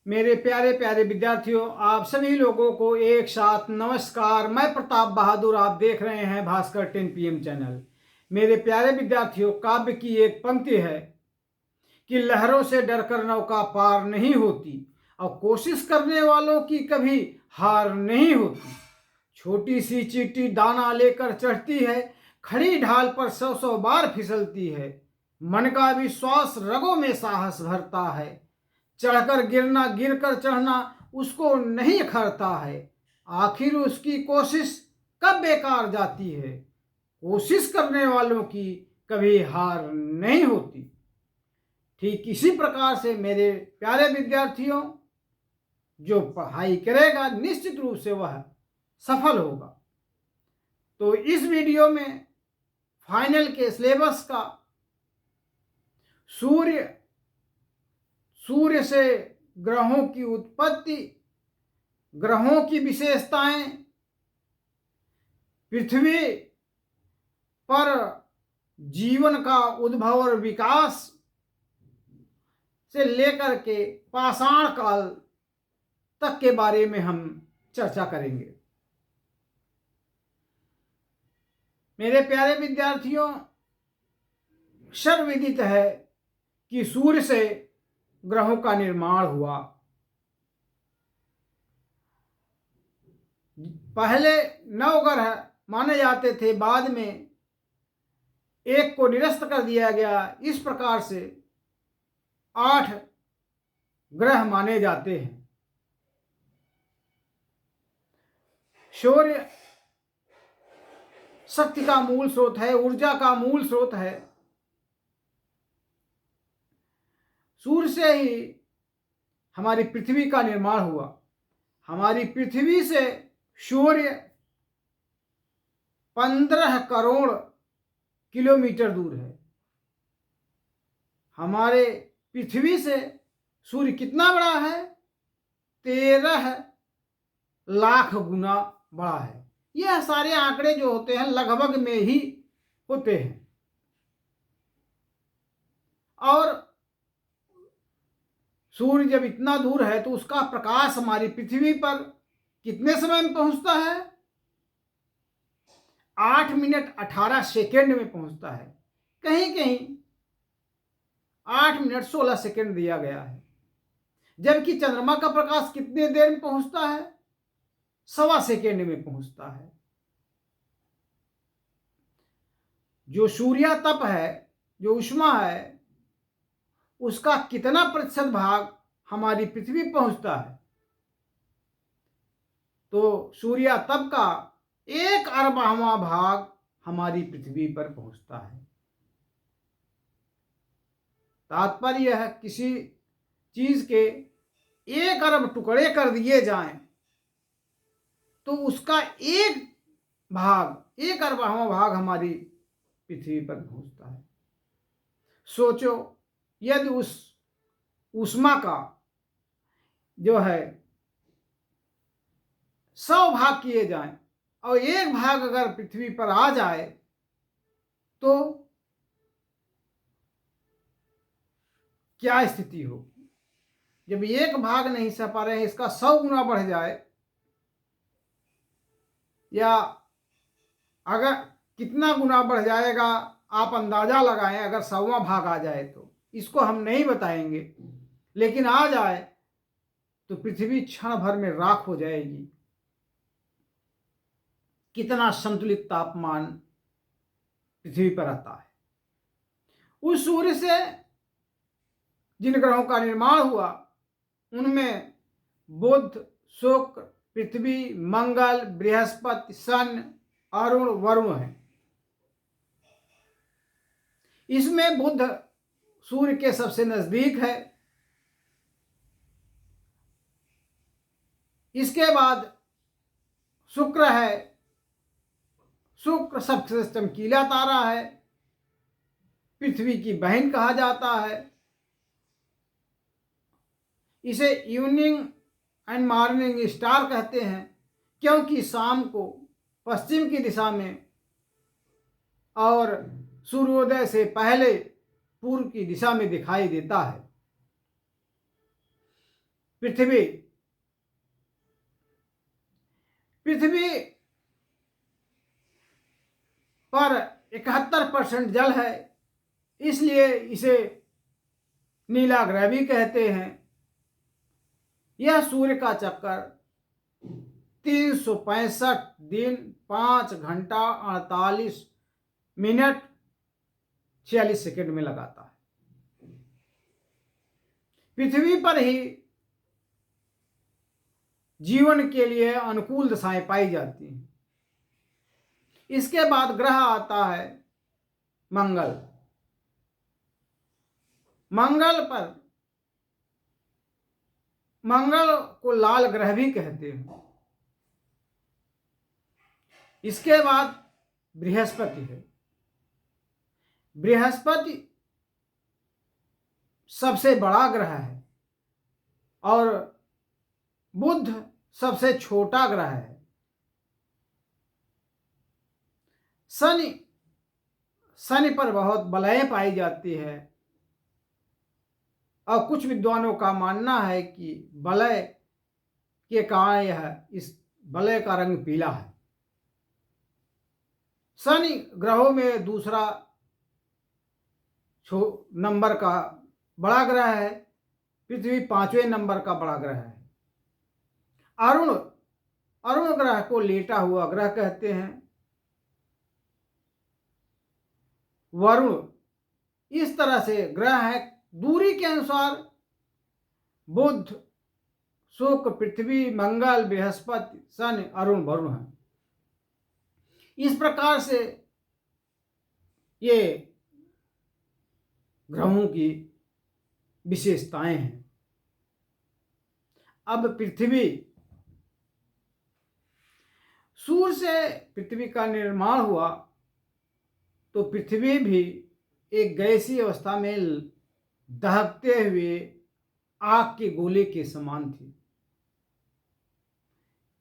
मेरे प्यारे प्यारे विद्यार्थियों, आप सभी लोगों को एक साथ नमस्कार। मैं प्रताप बहादुर, आप देख रहे हैं भास्कर 10 PM चैनल। मेरे प्यारे विद्यार्थियों, काव्य की एक पंक्ति है कि लहरों से डरकर नौका पार नहीं होती और कोशिश करने वालों की कभी हार नहीं होती। छोटी सी चींटी दाना लेकर चढ़ती है, खड़ी ढाल पर 100 बार फिसलती है। मन का विश्वास रगों में साहस भरता है, चढ़कर गिरना गिरकर चढ़ना उसको नहीं अखरता है। आखिर उसकी कोशिश कब बेकार जाती है, कोशिश करने वालों की कभी हार नहीं होती। ठीक इसी प्रकार से मेरे प्यारे विद्यार्थियों, जो पढ़ाई करेगा निश्चित रूप से वह सफल होगा। तो इस वीडियो में फाइनल के सिलेबस का सूर्य से ग्रहों की उत्पत्ति, ग्रहों की विशेषताएं, पृथ्वी पर जीवन का उद्भव और विकास से लेकर के पाषाण काल तक के बारे में हम चर्चा करेंगे। मेरे प्यारे विद्यार्थियों, सर्वविदित है कि सूर्य से ग्रहों का निर्माण हुआ। पहले 9 ग्रह माने जाते थे, बाद में एक को निरस्त कर दिया गया। इस प्रकार से 8 ग्रह माने जाते हैं। सूर्य शक्ति का मूल स्रोत है, ऊर्जा का मूल स्रोत है। सूर्य से ही हमारी पृथ्वी का निर्माण हुआ। हमारी पृथ्वी से सूर्य 15 करोड़ किलोमीटर दूर है। हमारे पृथ्वी से सूर्य कितना बड़ा है? 13 लाख गुना बड़ा है। यह सारे आंकड़े जो होते हैं लगभग में ही होते हैं। और सूर्य जब इतना दूर है तो उसका प्रकाश हमारी पृथ्वी पर कितने समय में पहुंचता है? 8 मिनट 18 सेकेंड में पहुंचता है। कहीं कहीं 8 मिनट 16 सेकेंड दिया गया है। जबकि चंद्रमा का प्रकाश कितने देर में पहुंचता है? 1.25 सेकेंड में पहुंचता है। जो सूर्य तप है, जो उष्मा है, उसका कितना प्रतिशत भाग हमारी पृथ्वी पहुंचता है? तो सूर्य तप का 1/4वां भाग हमारी पृथ्वी पर पहुंचता है। तात्पर्य है किसी चीज के 1 अरब टुकड़े कर दिए जाएं तो उसका 1/4वां भाग हमारी पृथ्वी पर पहुंचता है। सोचो, यदि उस ऊष्मा का जो है 100 भाग किए जाएं और 1 भाग अगर पृथ्वी पर आ जाए तो क्या स्थिति होगी? जब 1 भाग नहीं सह पा रहे हैं, इसका 100 गुना बढ़ जाए, या अगर कितना गुना बढ़ जाएगा आप अंदाजा लगाएं। अगर 100वां भाग आ जाए तो इसको हम नहीं बताएंगे, लेकिन आ जाए तो पृथ्वी क्षण भर में राख हो जाएगी। कितना संतुलित तापमान पृथ्वी पर आता है। उस सूर्य से जिन ग्रहों का निर्माण हुआ उनमें बुध, शुक्र, पृथ्वी, मंगल, बृहस्पति, शन, अरुण, वरुण है। इसमें बुध सूर्य के सबसे नजदीक है। इसके बाद शुक्र है। शुक्र सबसे चमकीला तारा है, पृथ्वी की बहन कहा जाता है। इसे इवनिंग एंड मॉर्निंग स्टार कहते हैं, क्योंकि शाम को पश्चिम की दिशा में और सूर्योदय से पहले पूर्व की दिशा में दिखाई देता है। पृथ्वी पृथ्वी पर 71% जल है, इसलिए इसे नीला ग्रह भी कहते हैं। यह सूर्य का चक्कर 365 दिन 5 घंटा 48 मिनट 46 सेकंड में लगाता है। पृथ्वी पर ही जीवन के लिए अनुकूल दशाएं पाई जाती हैं। इसके बाद ग्रह आता है मंगल। मंगल को लाल ग्रह भी कहते हैं। इसके बाद बृहस्पति है। बृहस्पति सबसे बड़ा ग्रह है और बुध सबसे छोटा ग्रह है। शनि पर बहुत बलयें पाई जाती है और कुछ विद्वानों का मानना है कि बलय के कारण इस बलय का रंग पीला है। शनि ग्रहों में दूसरा नंबर का बड़ा ग्रह है। पृथ्वी 5वें नंबर का बड़ा ग्रह है। अरुण ग्रह को लेटा हुआ ग्रह कहते हैं। वरुण इस तरह से ग्रह है। दूरी के अनुसार बुध, शुक्र, पृथ्वी, मंगल, बृहस्पति, शनि, अरुण, वरुण है। इस प्रकार से ये ग्रहों की विशेषताएं हैं। अब पृथ्वी, सूर्य से पृथ्वी का निर्माण हुआ तो पृथ्वी भी एक गैसीय अवस्था में दहकते हुए आग के गोले के समान थी।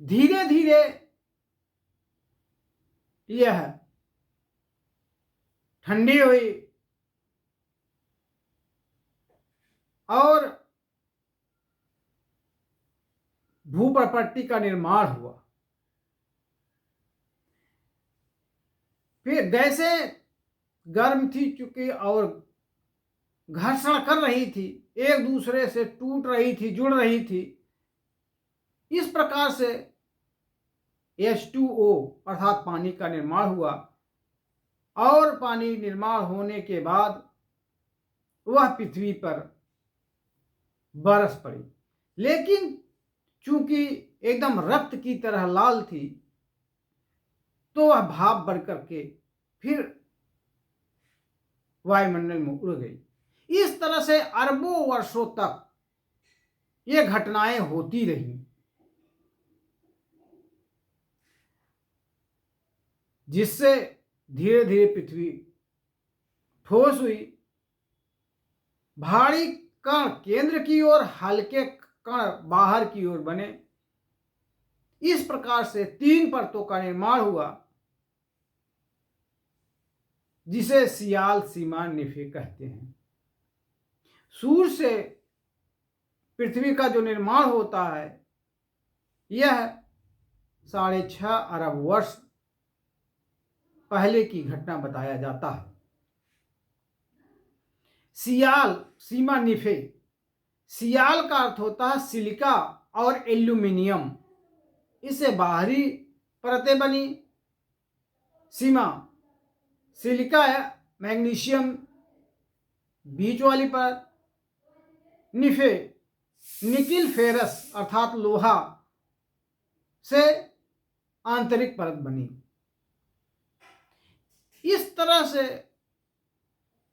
धीरे धीरे यह ठंडी हुई और भूप्रपट्टी का निर्माण हुआ। फिर गैसें गर्म थी चुकी और घर्षण कर रही थी, एक दूसरे से टूट रही थी, जुड़ रही थी। इस प्रकार से H2O अर्थात पानी का निर्माण हुआ और पानी निर्माण होने के बाद वह पृथ्वी पर बरस पड़ी। लेकिन चूंकि एकदम रक्त की तरह लाल थी तो वह भाप बढ़ करके फिर वायुमंडल में उड़ गई। इस तरह से अरबों वर्षों तक ये घटनाएं होती रही, जिससे धीरे धीरे पृथ्वी ठोस हुई। भारी कण केंद्र की ओर, हल्के कण बाहर की ओर बने। इस प्रकार से 3 परतों का निर्माण हुआ जिसे सियाल, सीमा, निफे कहते हैं। सूर्य से पृथ्वी का जो निर्माण होता है यह 6.5 अरब वर्ष पहले की घटना बताया जाता है। सियाल, सीमा, निफे। सियाल का अर्थ होता है सिलिका और एल्यूमिनियम, इससे बाहरी परतें बनी। सीमा, सिलिका है, मैग्नीशियम बीच वाली परत। निफे, निकिल फेरस अर्थात लोहा से आंतरिक परत बनी। इस तरह से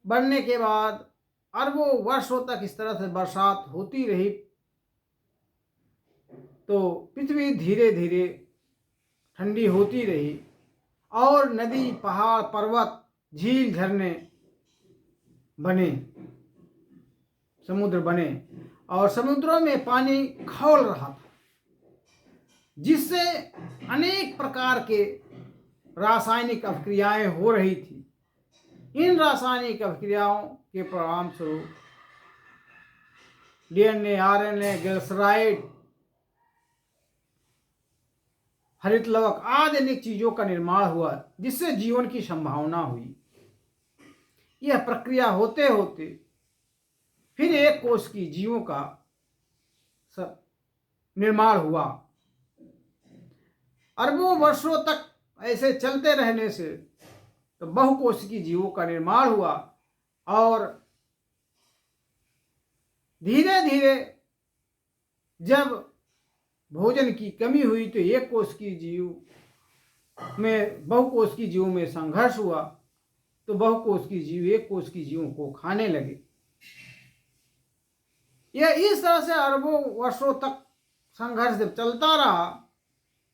बनने के बाद अरबों वर्षों तक इस तरह से बरसात होती रही तो पृथ्वी धीरे धीरे ठंडी होती रही और नदी, पहाड़, पर्वत, झील, झरने बने, समुद्र बने और समुद्रों में पानी खौल रहा था, जिससे अनेक प्रकार के रासायनिक अभिक्रियाएं हो रही थी। इन रासायनिक अभिक्रियाओं के परिणाम स्वरूप डीएनए, आरएनए, ग्लिसराइड, हरित लवक आदि अनेक चीजों का निर्माण हुआ जिससे जीवन की संभावना हुई। यह प्रक्रिया होते होते फिर एक कोश की जीवों का निर्माण हुआ। अरबों वर्षों तक ऐसे चलते रहने से तो बहुकोशिकीय जीवों का निर्माण हुआ और धीरे धीरे जब भोजन की कमी हुई तो एक कोशिकीय जीव में बहुकोशिकीय जीवों में संघर्ष हुआ, तो बहुकोशिकीय जीव एक कोशिकीय जीवों को खाने लगे। यह इस तरह से अरबों वर्षों तक संघर्ष जब चलता रहा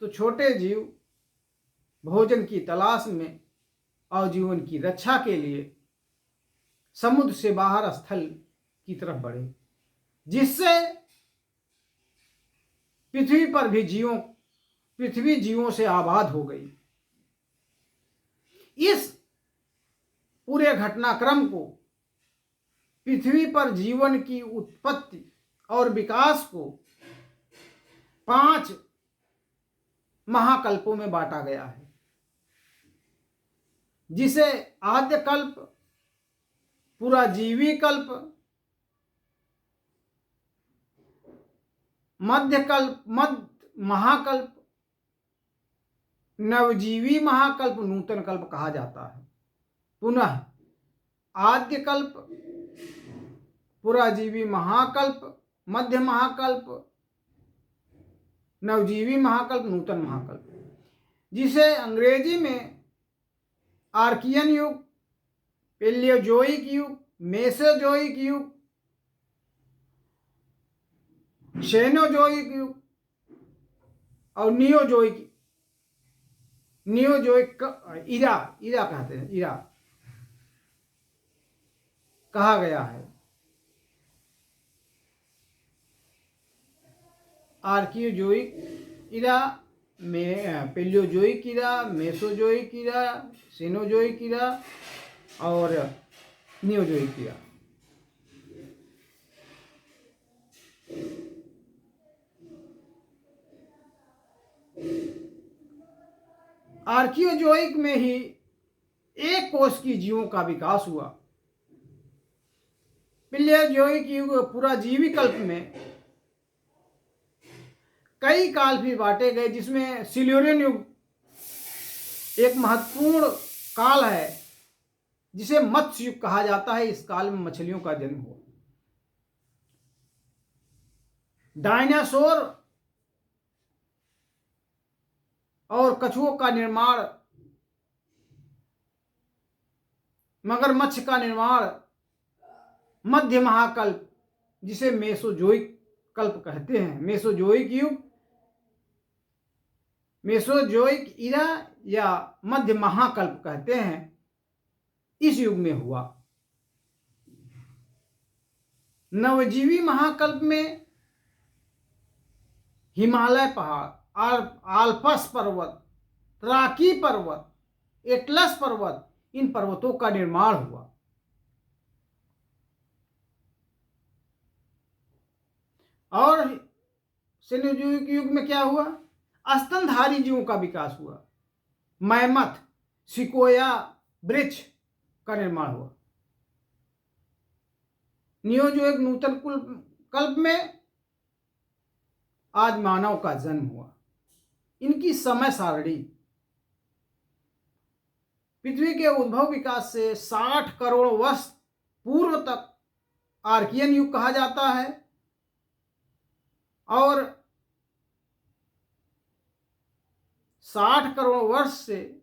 तो छोटे जीव भोजन की तलाश में और जीवन की रक्षा के लिए समुद्र से बाहर स्थल की तरफ बढ़े, जिससे पृथ्वी जीवों से आबाद हो गई। इस पूरे घटनाक्रम को, पृथ्वी पर जीवन की उत्पत्ति और विकास को 5 महाकल्पों में बांटा गया है, जिसे आद्य कल्प, पुराजीवी कल्प, मध्य महाकल्प, नवजीवी महाकल्प, नूतन कल्प कहा जाता है। पुनः आद्य कल्प, पुराजीवी महाकल्प, मध्य महाकल्प, नवजीवी महाकल्प, नूतन महाकल्प, जिसे अंग्रेजी में आर्कियन युग, पेलियोजोइक युग, मेसोजोइक युग, सेनोजोइक युग और नियोजोइक इरा कहते हैं, इरा कहा गया है। आर्कियोजोइक इरा में पेलियोजोइक इरा, मेसोजोइक इरा, सेनोजोइक इरा और नियोजोइक इरा। आर्कियोजोइक में ही एक कोश की जीवों का विकास हुआ। पेलियोजोइक युग पुराजीवी कल्प में कई काल भी बांटे गए, जिसमें सिल्यूरियन युग एक महत्वपूर्ण काल है जिसे मत्स्य युग कहा जाता है। इस काल में मछलियों का जन्म हुआ। डायनासोर और कछुओं का निर्माण, मगरमच्छ का निर्माण मध्य महाकल्प, जिसे मेसोजोइक कल्प कहते हैं, मेसोजोइक युग, मेसोजोइक इरा या मध्य महाकल्प कहते हैं, इस युग में हुआ। नवजीवी महाकल्प में हिमालय पहाड़, आल्पस पर्वत, त्राकी पर्वत, एटलस पर्वत, इन पर्वतों का निर्माण हुआ। और सेनोजोइक युग में क्या हुआ? स्तनधारी जीवों का विकास हुआ। मैमथ, सिकोया वृक्ष का निर्माण हुआ। नियोजोइक नूतन कल्प में आज मानव का जन्म हुआ। इनकी समय सारणी पृथ्वी के उद्भव विकास से 60 करोड़ वर्ष पूर्व तक आर्कियन युग कहा जाता है और 60 करोड़ वर्ष से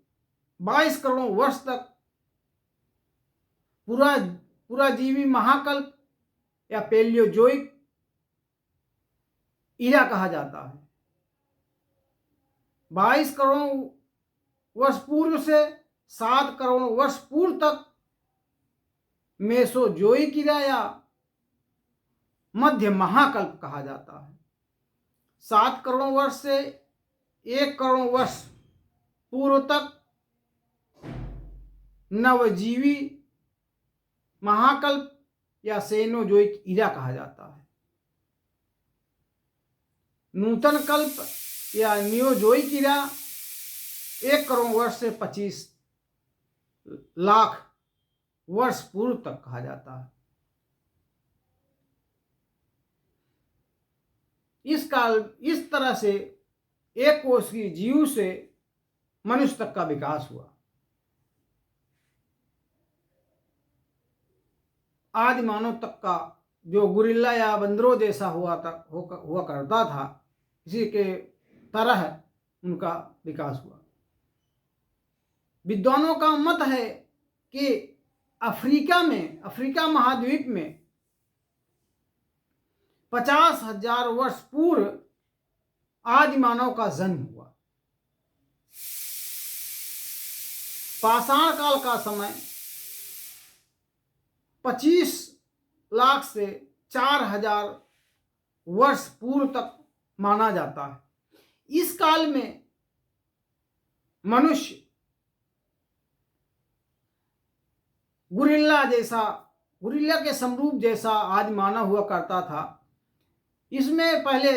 22 करोड़ वर्ष तक पुराजीवी महाकल्प या पेलियोजोइक इरा कहा जाता है। 22 करोड़ वर्ष पूर्व से 7 करोड़ वर्ष पूर्व तक मेसोजोइक इरा या मध्य महाकल्प कहा जाता है। 7 करोड़ वर्ष से 1 करोड़ वर्ष पूर्व तक नवजीवी महाकल्प या सेनोजोइक इरा कहा जाता है। नूतन कल्प या नियोजोइकिरा 1 करोड़ वर्ष से 25 लाख वर्ष पूर्व तक कहा जाता है। इस तरह से एक कोशीय जीव से मनुष्य तक का विकास हुआ। आदि मानव तक का जो गुरिल्ला या बंदरों जैसा हुआ करता था, इसी के तरह उनका विकास हुआ। विद्वानों का मत है कि अफ्रीका महाद्वीप में 50,000 वर्ष पूर्व आदि मानव का जन्म हुआ। पाषाण काल का समय 25 लाख से 4,000 वर्ष पूर्व तक माना जाता है। इस काल में मनुष्य गुरिल्ला के समरूप जैसा आदि मानव हुआ करता था। इसमें पहले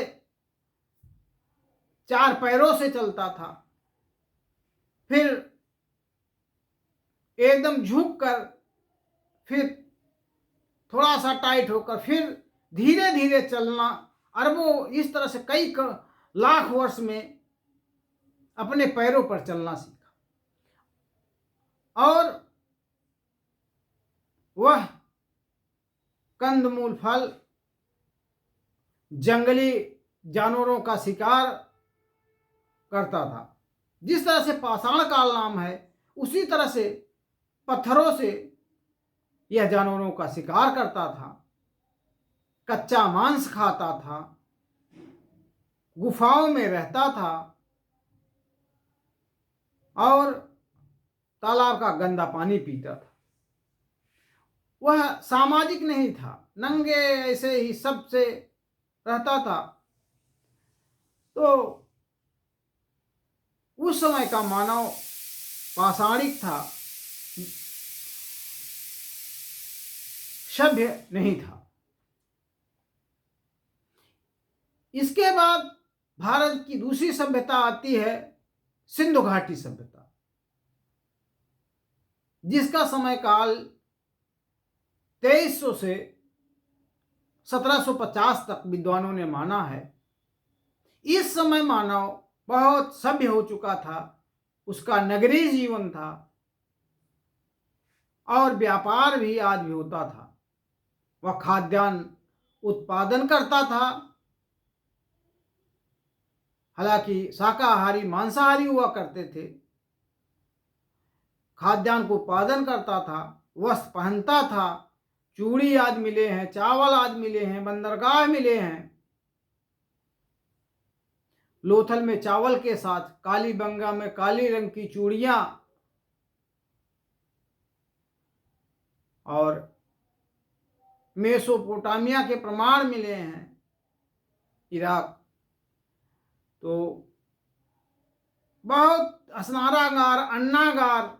4 पैरों से चलता था, फिर एकदम झुक कर, फिर थोड़ा सा टाइट होकर, फिर धीरे धीरे चलना, अरबों इस तरह से कई लाख वर्ष में अपने पैरों पर चलना सीखा। और वह कंदमूल, फल, जंगली जानवरों का शिकार करता था। जिस तरह से पाषाण काल नाम है, उसी तरह से पत्थरों से यह जानवरों का शिकार करता था, कच्चा मांस खाता था, गुफाओं में रहता था और तालाब का गंदा पानी पीता था। वह सामाजिक नहीं था, नंगे ऐसे ही सबसे रहता था। तो उस समय का मानव पाषाणिक था, सभ्य नहीं था। इसके बाद भारत की दूसरी सभ्यता आती है सिंधु घाटी सभ्यता, जिसका समय काल 2300 से 1750 तक विद्वानों ने माना है। इस समय मानव बहुत सभ्य हो चुका था, उसका नगरीय जीवन था और व्यापार भी आज भी होता था। वह खाद्यान्न उत्पादन करता था, हालांकि शाकाहारी मांसाहारी हुआ करते थे। खाद्यान्न को उत्पादन करता था, वस्त्र पहनता था, चूड़ी आज मिले हैं, चावल आज मिले हैं, बंदरगाह मिले हैं। लोथल में चावल के साथ कालीबंगा में काली रंग की चूड़ियां और मेसोपोटामिया के प्रमाण मिले हैं, इराक। तो बहुत स्नानागार, अन्नागार,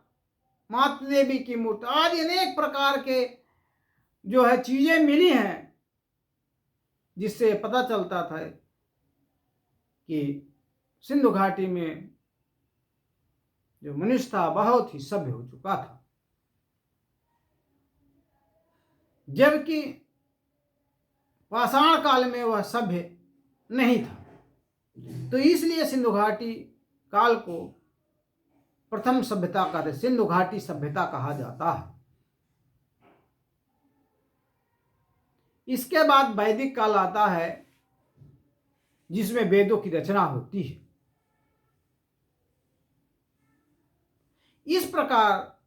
मातृ देवी की मूर्ति आदि अनेक प्रकार के जो है चीजें मिली हैं, जिससे पता चलता था कि सिंधु घाटी में जो मनुष्य था बहुत ही सभ्य हो चुका था। जबकि पाषाण काल में वह सभ्य नहीं था। तो इसलिए सिंधु घाटी काल को प्रथम सभ्यता का सिंधु घाटी सभ्यता कहा जाता है। इसके बाद वैदिक काल आता है, जिसमें वेदों की रचना होती है। इस प्रकार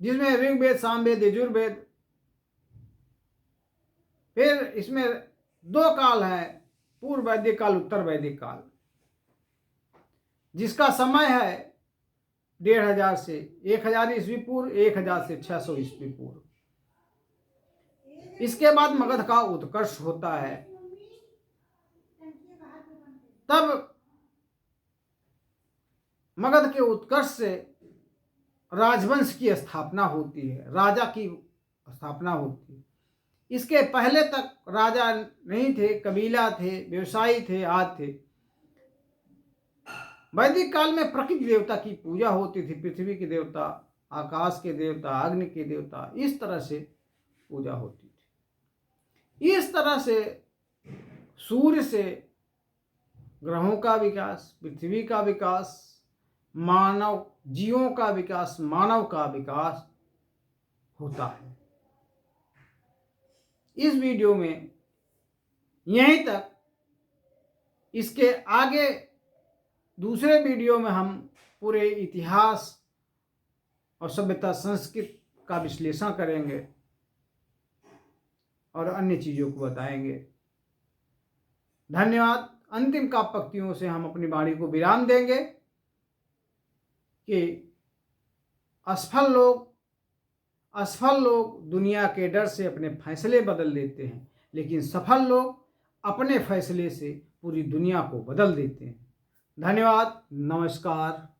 जिसमें ऋग्वेद, सामवेद, यजुर्वेद, फिर इसमें 2 काल है, पूर्व वैदिक काल, उत्तर वैदिक काल, जिसका समय है 1500 से 1000 ईस्वी पूर्व, 1000 से 600 ईस्वी पूर्व। इसके बाद मगध का उत्कर्ष होता है। तब मगध के उत्कर्ष से राजवंश की स्थापना होती है, राजा की स्थापना होती है। इसके पहले तक राजा नहीं थे, कबीला थे, व्यवसायी थे, आदि थे। वैदिक काल में प्रकृति देवता की पूजा होती थी, पृथ्वी के देवता, आकाश के देवता, अग्नि के देवता, इस तरह से पूजा होती थी। इस तरह से सूर्य से ग्रहों का विकास, पृथ्वी का विकास, मानव जीवों का विकास, मानव का विकास होता है। इस वीडियो में यहीं तक। इसके आगे दूसरे वीडियो में हम पूरे इतिहास और सभ्यता संस्कृति का विश्लेषण करेंगे और अन्य चीज़ों को बताएंगे। धन्यवाद। अंतिम काव्य पंक्तियों से हम अपनी वाणी को विराम देंगे कि असफल लोग दुनिया के डर से अपने फैसले बदल देते हैं, लेकिन सफल लोग अपने फैसले से पूरी दुनिया को बदल देते हैं। धन्यवाद। नमस्कार।